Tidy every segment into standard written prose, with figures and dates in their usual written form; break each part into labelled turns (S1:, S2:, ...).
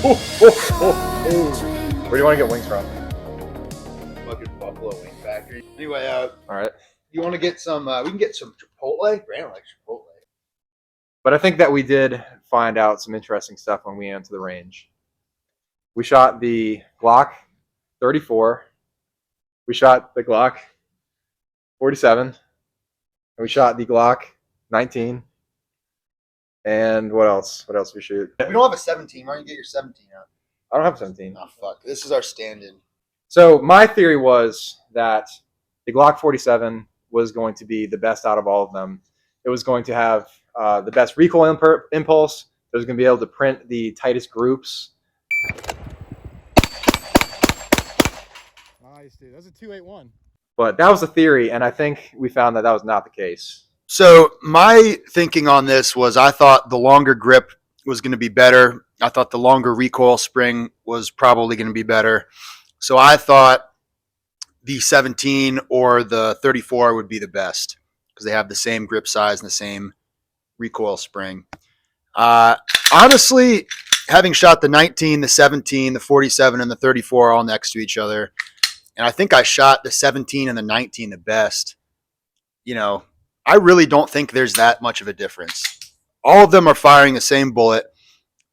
S1: Where do you want to get wings from?
S2: Fucking Buffalo Wing Factory. Anyway,
S1: All right.
S2: you want to get some? We can get some Chipotle. Brandon likes Chipotle.
S1: But I think that we did find out some interesting stuff when we went to the range. We shot the Glock 34. We shot the Glock 47. And we shot the Glock 19. And what else? What else we shoot?
S2: We don't have a 17. Why don't you get your 17 out?
S1: I don't have 17.
S2: Oh fuck! This is our stand-in.
S1: So my theory was that the Glock 47 was going to be the best out of all of them. It was going to have the best recoil impulse. It was going to be able to print the tightest groups.
S3: Nice, dude. That's a 281.
S1: But that was the theory, and I think we found that that was not the case.
S2: So my thinking on this was I thought the longer grip was going to be better. I thought the longer recoil spring was probably going to be better. So I thought the 17 or the 34 would be the best because they have the same grip size and the same recoil spring. Honestly, having shot the 19, the 17, the 47, and the 34 all next to each other, and I think I shot the 17 and the 19 the best, you know, I really don't think there's that much of a difference. All of them are firing the same bullet.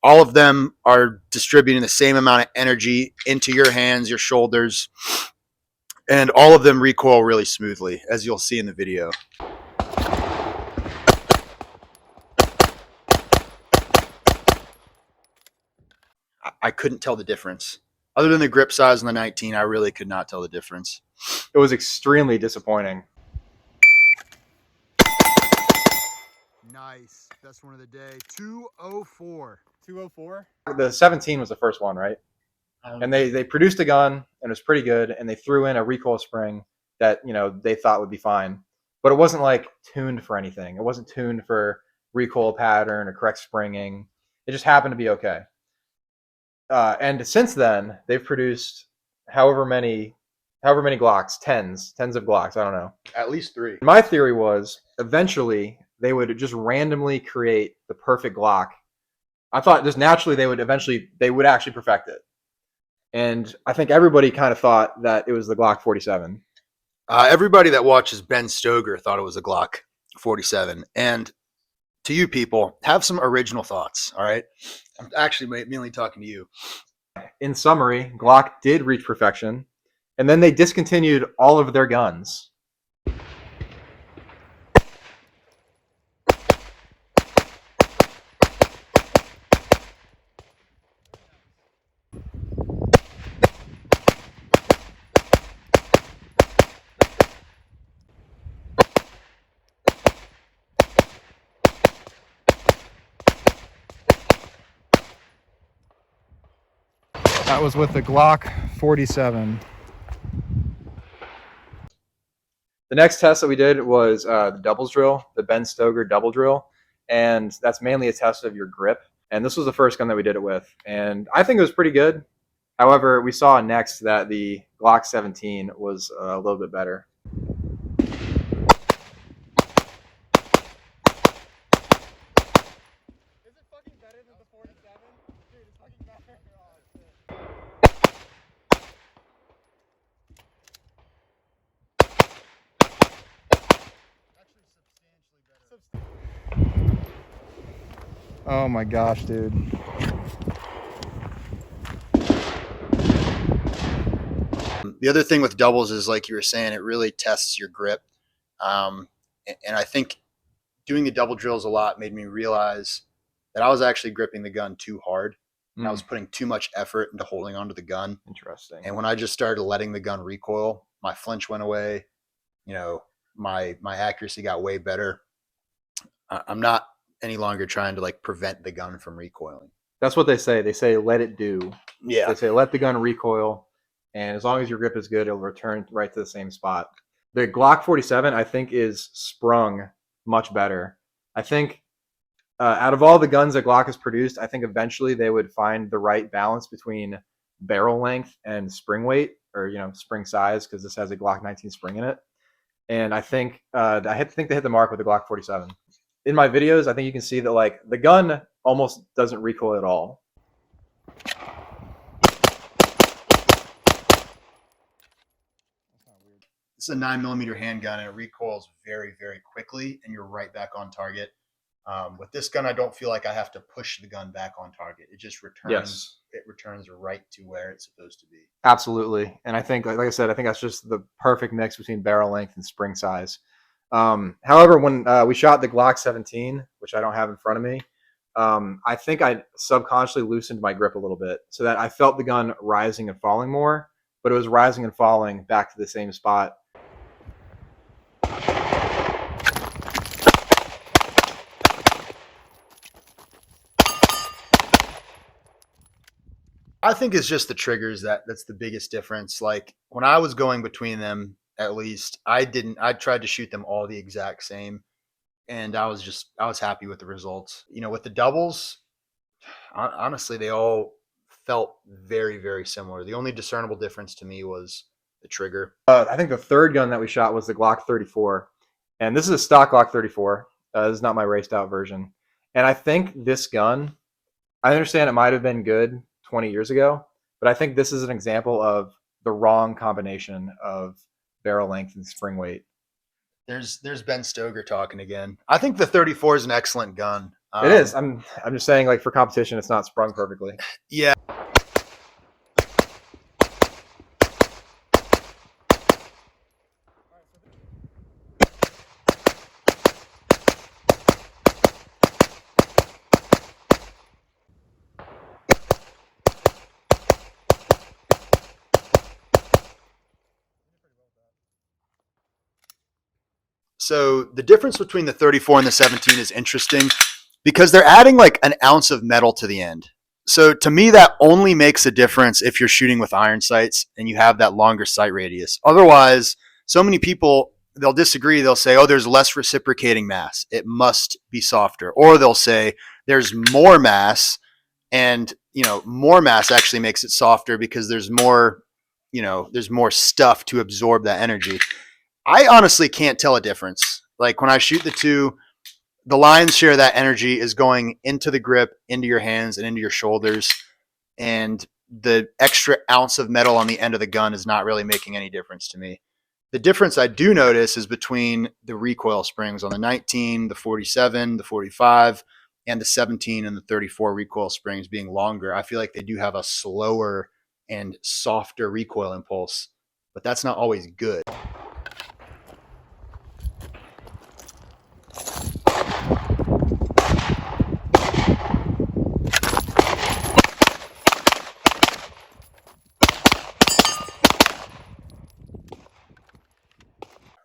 S2: All of them are distributing the same amount of energy into your hands, your shoulders, and all of them recoil really smoothly, as you'll see in the video. I couldn't tell the difference. Other than the grip size on the 19, I really could not tell the difference.
S1: It was extremely disappointing.
S3: Nice. Best one of the day. 204. 204?
S1: The 17 was the first one, right? And they produced a gun, and it was pretty good, and they threw in a recoil spring that, you know, they thought would be fine. But it wasn't, like, tuned for anything. It wasn't tuned for recoil pattern or correct springing. It just happened to be okay. And since then, they've produced however many Glocks, tens of Glocks, I don't know.
S2: At least 3.
S1: My theory was eventually they would just randomly create the perfect Glock. I thought just naturally they would actually perfect it. And I think everybody kind of thought that it was the Glock 47.
S2: Everybody that watches Ben Stoker thought it was a Glock 47. And to you people, have some original thoughts, all right? I'm actually mainly talking to you.
S1: In summary, Glock did reach perfection, and then they discontinued all of their guns.
S3: That was with the Glock 47.
S1: The next test that we did was the doubles drill, the Ben Stoker double drill, and that's mainly a test of your grip. And this was the first gun that we did it with, and I think it was pretty good. However, we saw next that the Glock 17 was a little bit better.
S3: Is it fucking better than the 47? Dude, it's fucking better. Oh, actually, substantially better. Oh my gosh, dude.
S2: The other thing with doubles is, like you were saying, it really tests your grip. And I think doing the double drills a lot made me realize that I was actually gripping the gun too hard. And I was putting too much effort into holding onto the gun.
S1: Interesting.
S2: And when I just started letting the gun recoil, my flinch went away. You know, my accuracy got way better. I'm not any longer trying to like prevent the gun from recoiling.
S1: That's what they say. They say let it do.
S2: Yeah.
S1: They say let the gun recoil, and as long as your grip is good, it'll return right to the same spot. The Glock 47, I think, is sprung much better. I think out of all the guns that Glock has produced, I think eventually they would find the right balance between barrel length and spring weight, or, you know, spring size, because this has a Glock 19 spring in it. And I think they hit the mark with the Glock 47. In my videos, I think you can see that, like, the gun almost doesn't recoil at all.
S2: This is a 9mm handgun, and it recoils very, very quickly, and you're right back on target. With this gun, I don't feel like I have to push the gun back on target. It just returns.
S1: Yes.
S2: It returns right to where it's supposed to be.
S1: Absolutely. And I think, like I said, I think that's just the perfect mix between barrel length and spring size. However, when we shot the Glock 17, which I don't have in front of me, I think I subconsciously loosened my grip a little bit so that I felt the gun rising and falling more, but it was rising and falling back to the same spot.
S2: I think it's just the triggers that's the biggest difference. Like when I was going between them, at least I tried to shoot them all the exact same, and I was happy with the results. You know, with the doubles, honestly, they all felt very, very similar. The only discernible difference to me was the trigger.
S1: I think the third gun that we shot was the Glock 34, and this is a stock Glock 34. This is not my raced out version, and I think this gun, I understand it might have been good 20 years ago, but I think this is an example of the wrong combination of barrel length and spring weight.
S2: There's Ben Stoker talking again. I think the 34 is an excellent gun.
S1: It is. I'm just saying, like, for competition, it's not sprung perfectly.
S2: Yeah. So the difference between the 34 and the 17 is interesting because they're adding like an ounce of metal to the end. So to me, that only makes a difference if you're shooting with iron sights and you have that longer sight radius. Otherwise, so many people, they'll disagree. They'll say, oh, there's less reciprocating mass. It must be softer. Or they'll say there's more mass, and more mass actually makes it softer because there's more stuff to absorb that energy. I honestly can't tell a difference. Like when I shoot the two, the lion's share of that energy is going into the grip, into your hands, and into your shoulders. And the extra ounce of metal on the end of the gun is not really making any difference to me. The difference I do notice is between the recoil springs on the 19, the 47, the 45, and the 17 and the 34 recoil springs being longer. I feel like they do have a slower and softer recoil impulse, but that's not always good.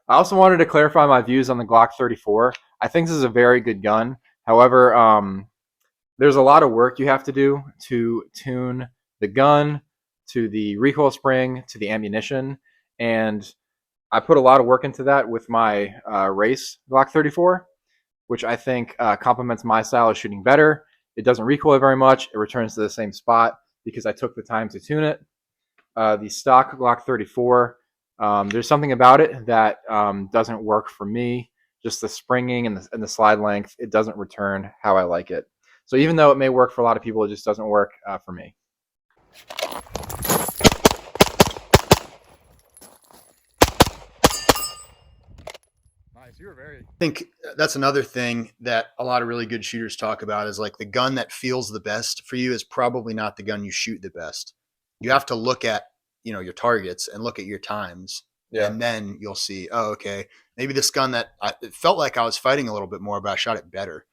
S1: I also wanted to clarify my views on the Glock 34. I think this is a very good gun. However, there's a lot of work you have to do to tune the gun, to the recoil spring, to the ammunition, and I put a lot of work into that with my race Glock 34, which I think complements my style of shooting better. It doesn't recoil very much. It returns to the same spot because I took the time to tune it. The stock Glock 34, there's something about it that doesn't work for me. Just the springing and the slide length, it doesn't return how I like it. So even though it may work for a lot of people, it just doesn't work for me.
S3: Nice. You were very.
S2: I think that's another thing that a lot of really good shooters talk about is like the gun that feels the best for you is probably not the gun you shoot the best. You have to look at, your targets and look at your times. Yeah. And then you'll see, oh, okay, maybe this gun it felt like I was fighting a little bit more, but I shot it better.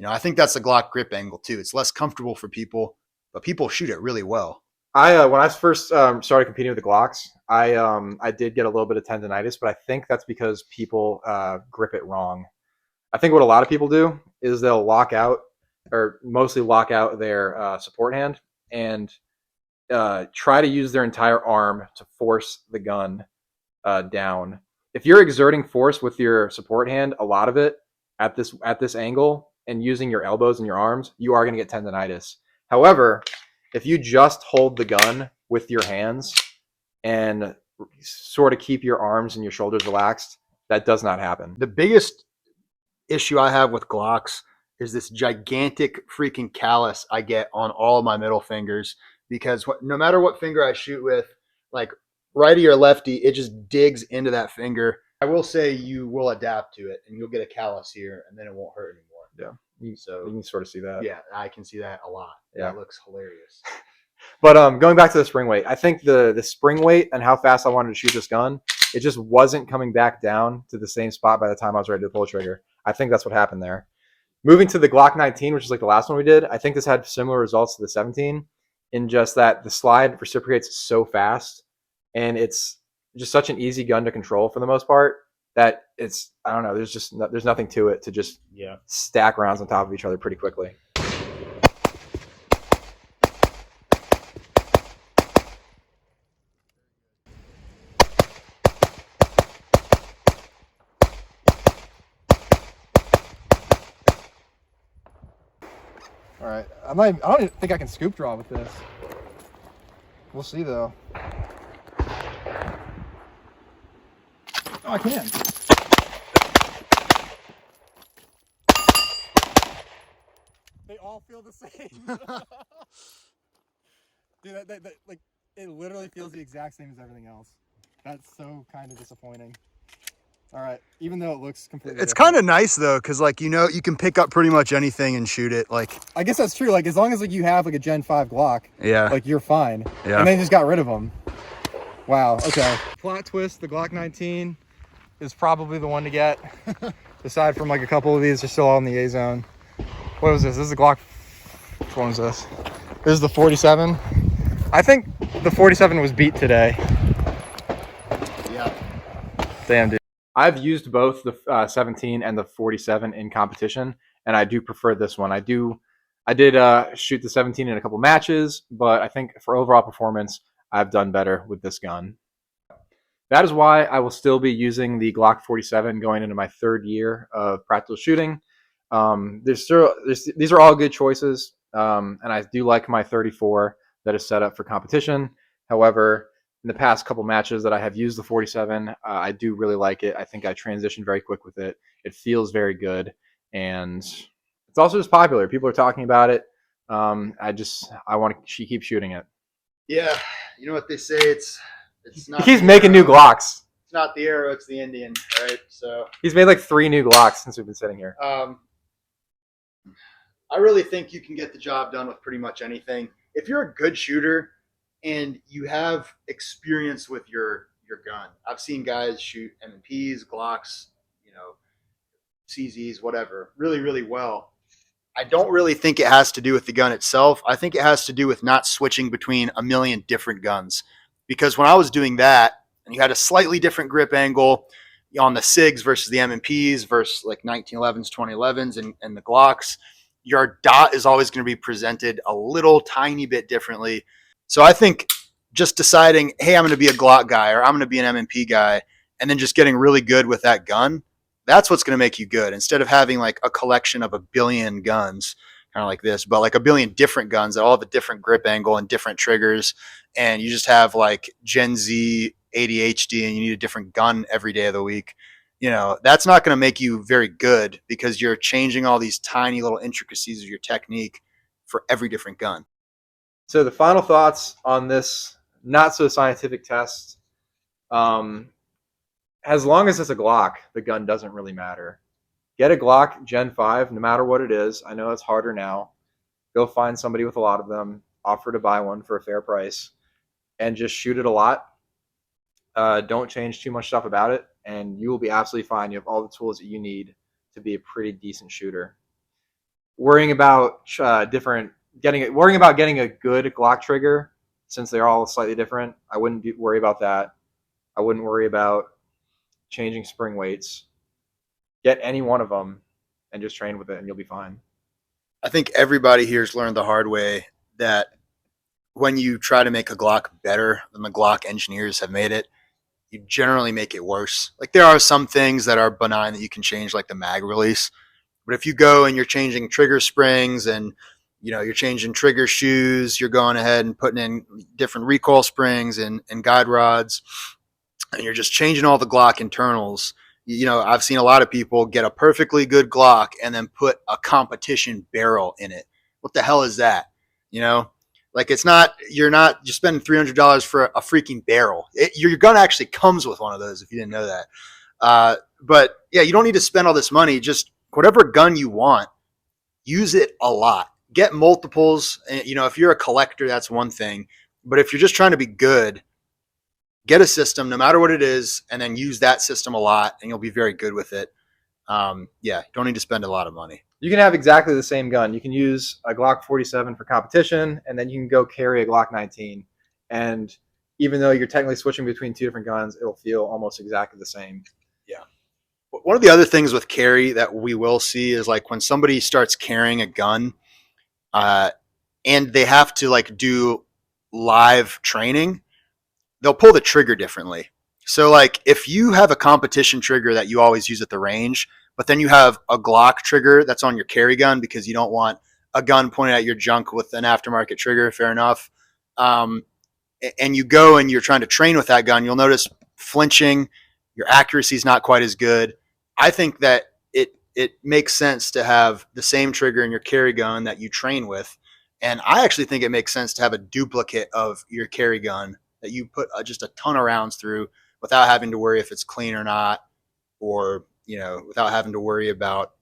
S2: I think that's the Glock grip angle too. It's less comfortable for people, but people shoot it really well.
S1: When I first started competing with the Glocks, I did get a little bit of tendonitis, but I think that's because people grip it wrong. I think what a lot of people do is they'll lock out, or mostly lock out their support hand and try to use their entire arm to force the gun down. If you're exerting force with your support hand, a lot of it at this angle, and using your elbows and your arms, you are going to get tendonitis. However, if you just hold the gun with your hands and sort of keep your arms and your shoulders relaxed, that does not happen.
S2: The biggest issue I have with Glocks is this gigantic freaking callus I get on all of my middle fingers, because no matter what finger I shoot with, like righty or lefty, it just digs into that finger. I will say you will adapt to it, and you'll get a callus here, and then it won't hurt anymore.
S1: Yeah,
S2: So
S1: you can sort of see that.
S2: yeah, I can see that a lot.
S1: Yeah.
S2: That looks hilarious.
S1: But going back to the spring weight, I think the spring weight and how fast I wanted to shoot this gun, it just wasn't coming back down to the same spot by the time I was ready to pull the trigger. I think that's what happened there. Moving to the Glock 19, which is like the last one we did, I think this had similar results to the 17 in just that the slide reciprocates so fast, and it's just such an easy gun to control for the most part that it's, I don't know, there's nothing to it to just stack rounds on top of each other pretty quickly.
S3: All right, I don't even think I can scoop draw with this. We'll see though. Oh, I can. They all feel the same. Dude, that like it literally feels the exact same as everything else. That's so kind of disappointing. All right, even though it looks completely
S2: It's
S3: different.
S2: kind of nice though, because like you can pick up pretty much anything and shoot it. Like
S3: I guess that's true. Like as long as like you have like a Gen 5 Glock, like you're fine.
S2: Yeah.
S3: And they just got rid of them. Wow. Okay. Plot twist: the Glock 19 is probably the one to get. Aside from like a couple of these, they're still all in the A zone. What was this? This is the Glock. Which one was this? This is the 47. I think the 47 was beat today.
S2: Yeah.
S3: Damn, dude.
S1: I've used both the 17 and the 47 in competition, and I do prefer this one. I did shoot the 17 in a couple matches, but I think for overall performance, I've done better with this gun. That is why I will still be using the Glock 47 going into my third year of practical shooting. These are all good choices, and I do like my 34 that is set up for competition. However, in the past couple matches that I have used the 47, I do really like it. I think I transition very quick with it. It feels very good, and it's also just popular. People are talking about it. I want to keep shooting it.
S2: Yeah. You know what they say? It's not.
S1: He keeps making new Glocks.
S2: It's not the arrow, it's the Indian, right? So
S1: he's made like 3 new Glocks since we've been sitting here.
S2: I really think you can get the job done with pretty much anything. If you're a good shooter and you have experience with your gun, I've seen guys shoot M&Ps, Glocks, CZs, whatever, really, really well. I don't really think it has to do with the gun itself. I think it has to do with not switching between a million different guns. Because when I was doing that, and you had a slightly different grip angle on the SIGs versus the M&Ps versus like 1911s, 2011s, and the Glocks, your dot is always going to be presented a little tiny bit differently. So I think just deciding, hey, I'm going to be a Glock guy or I'm going to be an M&P guy, and then just getting really good with that gun, that's what's going to make you good. Instead of having like a collection of a billion guns, kind of like this, but like a billion different guns that all have a different grip angle and different triggers, and you just have like Gen Z ADHD and you need a different gun every day of the week. That's not going to make you very good because you're changing all these tiny little intricacies of your technique for every different gun.
S1: So the final thoughts on this not so scientific test. As long as it's a Glock, the gun doesn't really matter. Get a Glock Gen 5, no matter what it is. I know it's harder now. Go find somebody with a lot of them, offer to buy one for a fair price, and just shoot it a lot. Don't change too much stuff about it, and you will be absolutely fine. You have all the tools that you need to be a pretty decent shooter. Worrying about getting a good Glock trigger, since they're all slightly different, I wouldn't worry about that. I wouldn't worry about changing spring weights. Get any one of them and just train with it, and you'll be fine.
S2: I think everybody here has learned the hard way that when you try to make a Glock better than the Glock engineers have made it, you generally make it worse. Like there are some things that are benign that you can change, like the mag release. But if you go and you're changing trigger springs and you're changing trigger shoes, you're going ahead and putting in different recoil springs and guide rods, and you're just changing all the Glock internals. I've seen a lot of people get a perfectly good Glock and then put a competition barrel in it. What the hell is that? Like you're not just spending $300 for a freaking barrel. Your gun actually comes with one of those if you didn't know that. But yeah, you don't need to spend all this money. Just whatever gun you want, use it a lot. Get multiples. You know, if you're a collector, that's one thing. But if you're just trying to be good, get a system, no matter what it is, and then use that system a lot, and you'll be very good with it. Yeah, don't need to spend a lot of money.
S1: You can have exactly the same gun. You can use a Glock 47 for competition, and then you can go carry a Glock 19. And even though you're technically switching between two different guns, it'll feel almost exactly the same.
S2: Yeah. One of the other things with carry that we will see is like when somebody starts carrying a gun, and they have to like do live training, they'll pull the trigger differently. So like if you have a competition trigger that you always use at the range, but then you have a Glock trigger that's on your carry gun because you don't want a gun pointed at your junk with an aftermarket trigger, fair enough. And you go and you're trying to train with that gun, you'll notice flinching, your accuracy is not quite as good. I think that it makes sense to have the same trigger in your carry gun that you train with. And I actually think it makes sense to have a duplicate of your carry gun that you put just a ton of rounds through without having to worry if it's clean or not, or, you know, without having to worry about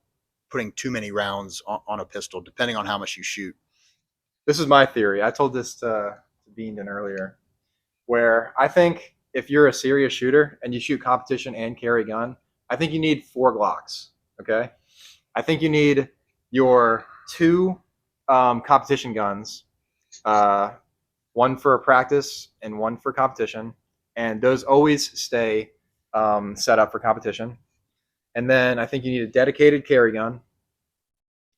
S2: putting too many rounds on a pistol, depending on how much you shoot.
S1: This is my theory. I told this to Beanden earlier, where I think if you're a serious shooter and you shoot competition and carry gun, I think you need 4 Glocks. Okay, I think you need your 2 competition guns, one for practice and one for competition, and those always stay set up for competition. And then I think you need a dedicated carry gun,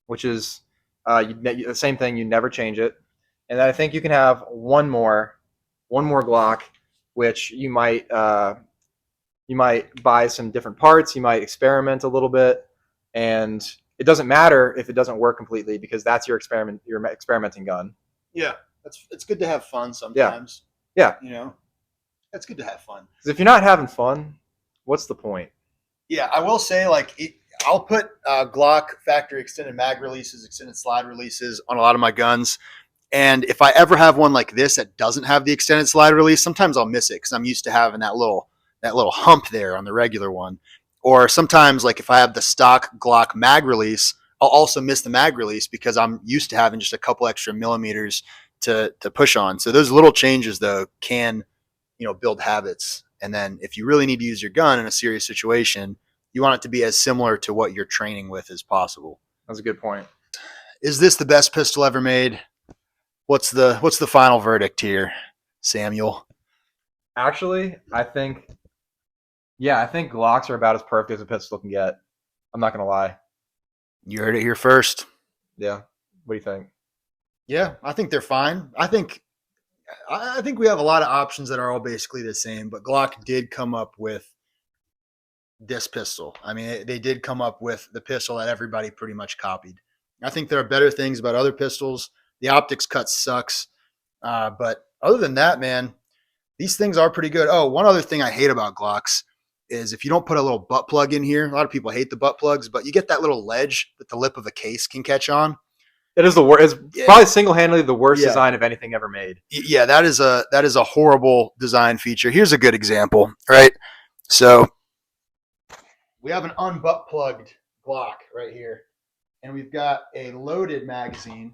S1: which is the same thing. You never change it. And then I think you can have one more Glock, which you might buy some different parts. You might experiment a little bit, and it doesn't matter if it doesn't work completely because that's your experimenting gun.
S2: Yeah, it's good to have fun sometimes.
S1: Yeah.
S2: You know, it's good to have fun.
S1: Because if you're not having fun, what's the point?
S2: Yeah, I will say, like, I'll put Glock factory extended mag releases, extended slide releases on a lot of my guns. And if I ever have one like this that doesn't have the extended slide release, sometimes I'll miss it because I'm used to having that little hump there on the regular one. Or sometimes, like if I have the stock Glock mag release, I'll also miss the mag release because I'm used to having just a couple extra millimeters to push on. So those little changes, though, can, you know, build habits. And then if you really need to use your gun in a serious situation, you want it to be as similar to what you're training with as possible.
S1: That's a good point.
S2: Is this the best pistol ever made? What's the final verdict here, Samuel?
S1: Actually, I think Glocks are about as perfect as a pistol can get. I'm not gonna lie.
S2: You heard it here first.
S1: Yeah. What do you think?
S2: Yeah, I think they're fine. I think we have a lot of options that are all basically the same, but Glock did come up with this pistol. I mean, they did come up with the pistol that everybody pretty much copied. I think there are better things about other pistols. The optics cut sucks. But other than that, man, these things are pretty good. Oh, one other thing I hate about Glocks is if you don't put a little butt plug in here. A lot of people hate the butt plugs, but you get that little ledge that the lip of a case can catch on.
S1: It is the worst. It's probably single-handedly the worst design of anything ever made.
S2: Yeah, that is a horrible design feature. Here's a good example, right? So we have an unbutt plugged Glock right here, and we've got a loaded magazine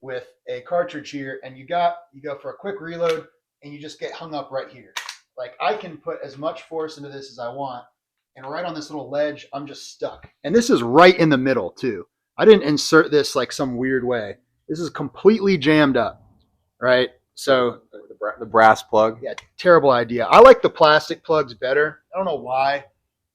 S2: with a cartridge here, and you go for a quick reload, and you just get hung up right here. Like, I can put as much force into this as I want, and right on this little ledge, I'm just stuck. And this is right in the middle, too. I didn't insert this like some weird way. This is completely jammed up, right? So
S1: the brass plug.
S2: Yeah, terrible idea. I like the plastic plugs better. I don't know why,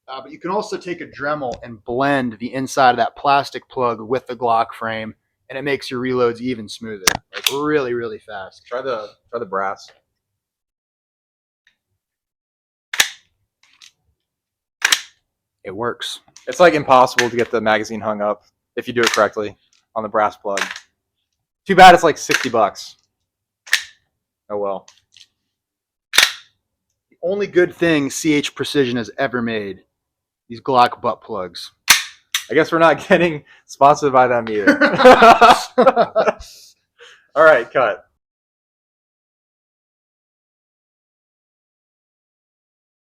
S2: but you can also take a Dremel and blend the inside of that plastic plug with the Glock frame, and it makes your reloads even smoother, like really, really fast.
S1: Try the brass.
S2: It works.
S1: It's like impossible to get the magazine hung up if you do it correctly on the brass plug. Too bad it's like $60. Oh well.
S2: The only good thing CH Precision has ever made, these Glock butt plugs.
S1: I guess we're not getting sponsored by them either. All right, cut.